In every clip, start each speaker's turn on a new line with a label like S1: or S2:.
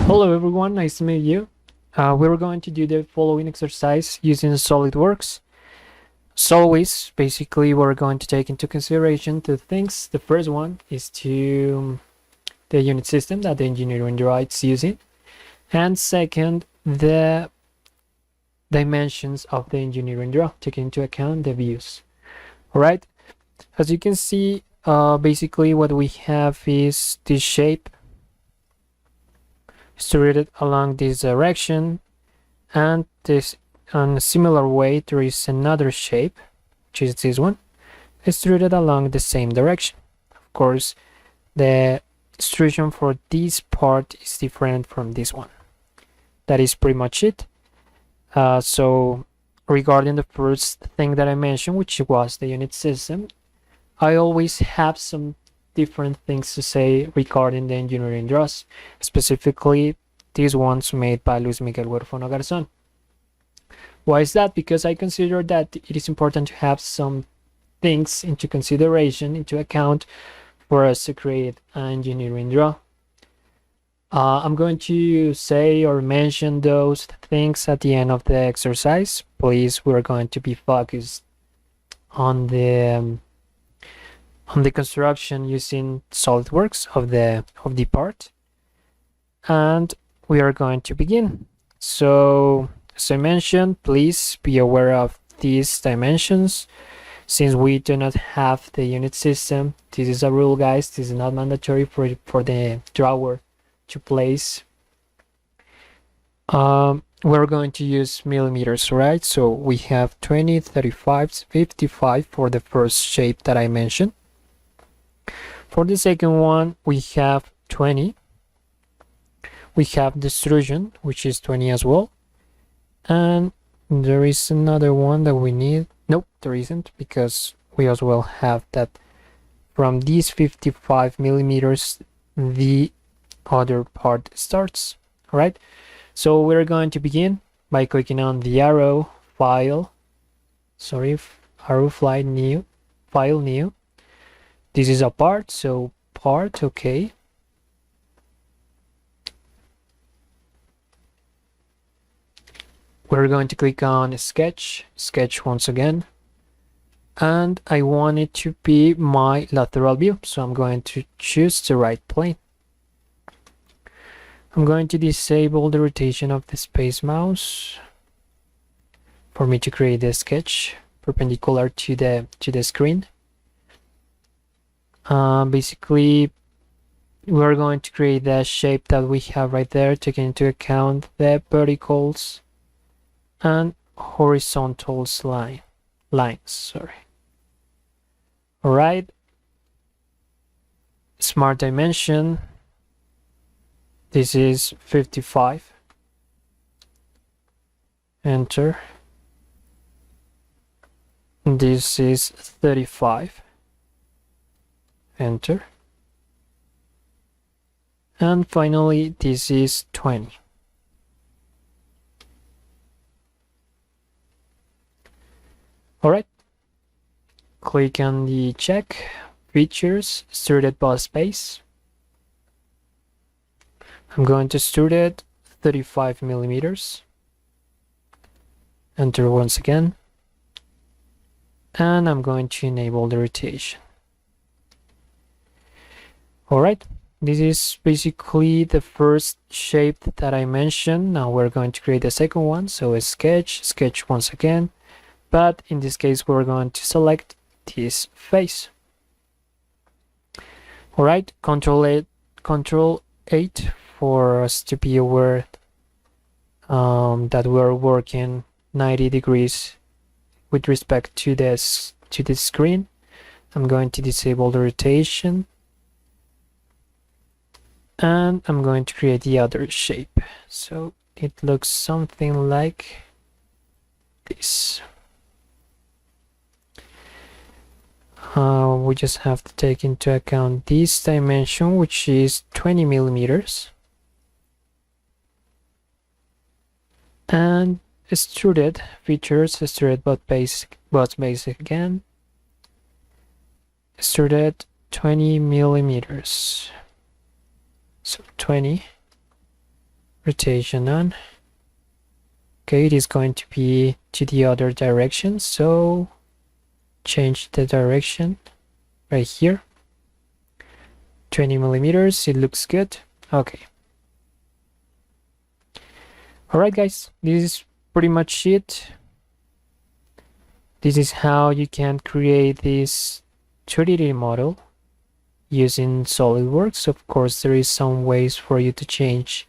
S1: Hello everyone, nice to meet you. We're going to do the following exercise using SolidWorks. As always, basically we're going to take into consideration two things. The first one is the unit system that the engineering draw is using. And second, the dimensions of the engineering draw, taking into account the views. Alright, as you can see, basically what we have is this shape extruded along this direction, and this on a similar way there is another shape, which is this one, extruded along the same direction. Of course, the extrusion for this part is different from this one. That is pretty much it. So regarding the first thing that I mentioned, which was the unit system, I always have some different things to say regarding the engineering draws, specifically these ones made by Luis Miguel Huerfono Garzón. Why is that? Because I consider that it is important to have some things into consideration, into account, for us to create an engineering draw. I'm going to say or mention those things at the end of the exercise. Please, we're going to be focused on the construction using SolidWorks of the part, and we are going to begin. So as I mentioned, please be aware of these dimensions. Since we do not have the unit system, this is a rule, guys. This is not mandatory for the drawer to place. We're going to use millimeters, right? So we have 20, 35, 55 for the first shape that I mentioned. For the second one, we have 20. We have the extrusion, which is 20 as well. And there is another one that we need. Nope, there isn't, because we as well have that from these 55 millimeters, the other part starts. All right. So we're going to begin by clicking on the arrow file. Arrow file new. This is a part, so part, okay. We're going to click on sketch once again. And I want it to be my lateral view, so I'm going to choose the right plane. I'm going to disable the rotation of the space mouse for me to create the sketch perpendicular to the screen. Basically, we're going to create the shape that we have right there, taking into account the verticals and horizontals lines. All right. Smart dimension. This is 55. Enter. This is 35. Enter. And finally, this is 20. All right. Click on the check features, extruded boss base. I'm going to extrude it 35 millimeters. Enter once again. And I'm going to enable the rotation. All right, this is basically the first shape that I mentioned. Now we're going to create the second one. So a sketch once again, but in this case we're going to select this face. All right, Control 8 for us to be aware that we're working 90 degrees with respect to this screen. I'm going to disable the rotation. And I'm going to create the other shape. So it looks something like this. We just have to take into account this dimension, which is 20 millimeters. And extruded features, extruded both basic again. Extruded 20 millimeters. So 20. rotation on. Okay, it is going to be to the other direction, so change the direction right here. 20 millimeters, it looks good. Okay. Alright guys, this is pretty much it. This is how you can create this 3D model using SolidWorks. Of course, there is some ways for you to change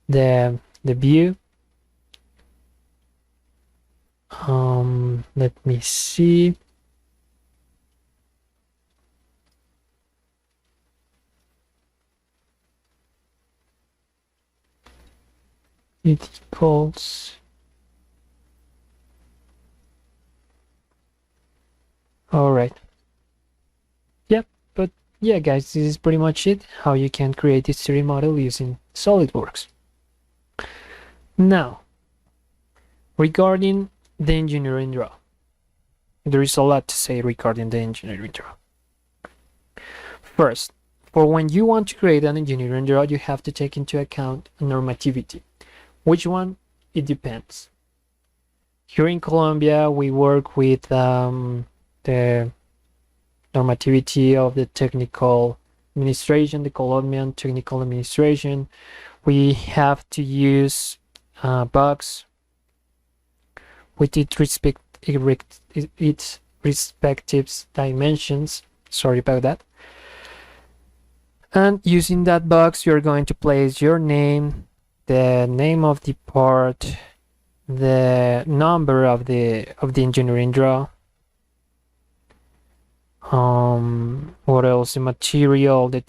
S1: the view. Let me see. It equals. All right. Yep, but yeah, guys, this is pretty much it. How you can create this 3D model using SolidWorks. Now, regarding the engineering draw, there is a lot to say regarding the engineering draw. First, for when you want to create an engineering draw, you have to take into account normativity. Which one? It depends. Here in Colombia, we work with the normativity of the technical administration, the Colombian technical administration. We have to use box with its respective dimensions. Sorry about that. And using that box, you're going to place your name, the name of the part, the number of the engineering draw, what else, the material, the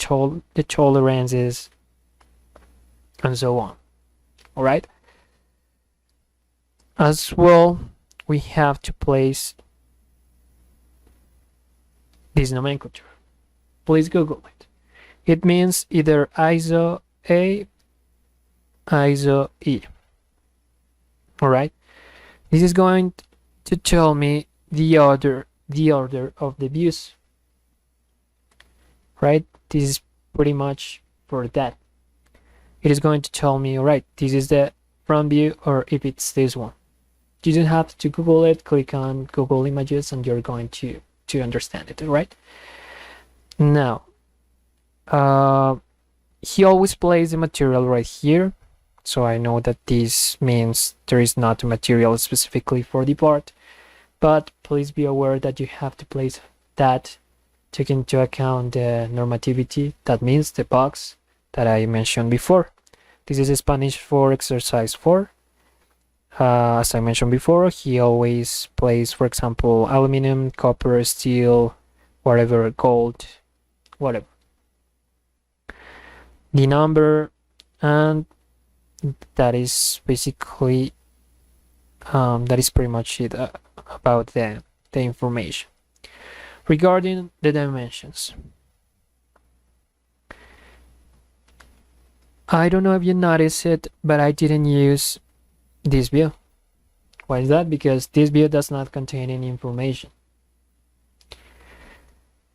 S1: tolerances, and so on. All right. As well, we have to place this nomenclature. Please Google it. It means either ISO A, ISO E. All right. This is going to tell me the order of the views. Right. This is pretty much for that. It is going to tell me, all right, this is the front view, or if it's this one. You don't have to Google it. Click on Google Images, and you're going to understand it. All right. Now, he always plays the material right here, so I know that this means there is not a material specifically for the part, but please be aware that you have to place that, take into account the normativity. That means the box that I mentioned before. This is Spanish for exercise 4. As I mentioned before, he always plays, for example, aluminum, copper, steel, whatever, gold, whatever. The number, and that is basically that is pretty much it about the information. Regarding the dimensions, I don't know if you noticed it, but I didn't use this view. Why is that? Because this view does not contain any information.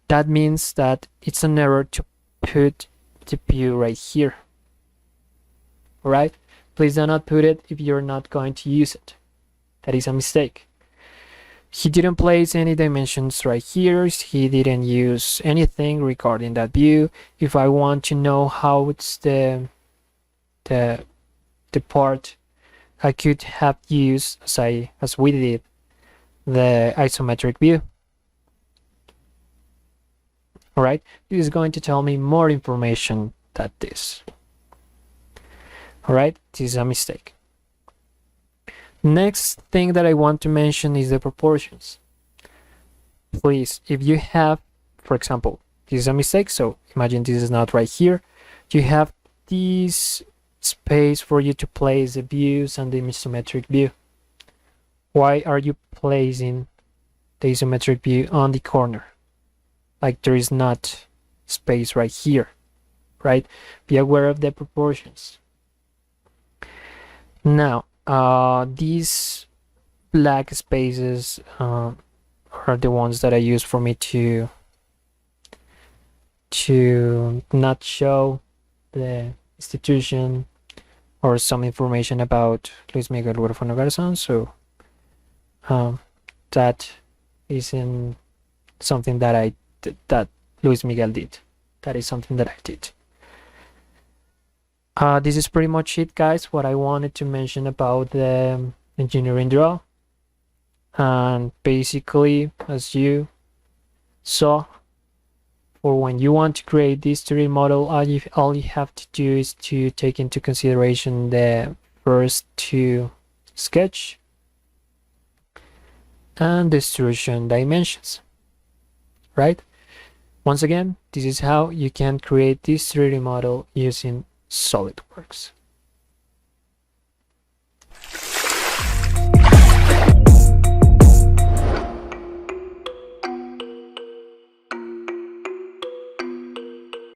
S1: That means that it's an error to put the view right here. Alright? Please do not put it if you're not going to use it. That is a mistake. He didn't place any dimensions right here. He didn't use anything regarding that view. If I want to know how it's the part, I could have used, as we did, the isometric view. Alright, this is going to tell me more information than this. Alright, this is a mistake. Next thing that I want to mention is the proportions. Please, if you have, for example, this is a mistake, so imagine this is not right here. You have this space for you to place the views and the isometric view. Why are you placing the isometric view on the corner? Like there is not space right here, right? Be aware of the proportions. Now, these black spaces are the ones that I use for me to not show the institution, or some information about Luis Miguel Huérfano Garzón. So that isn't something that that Luis Miguel did. That is something that I did. This is pretty much it, guys, what I wanted to mention about the engineering draw. And basically, as you saw, for when you want to create this 3D model, all you have to do is to take into consideration the first two sketch and the extrusion dimensions, right? Once again, this is how you can create this 3D model using SolidWorks.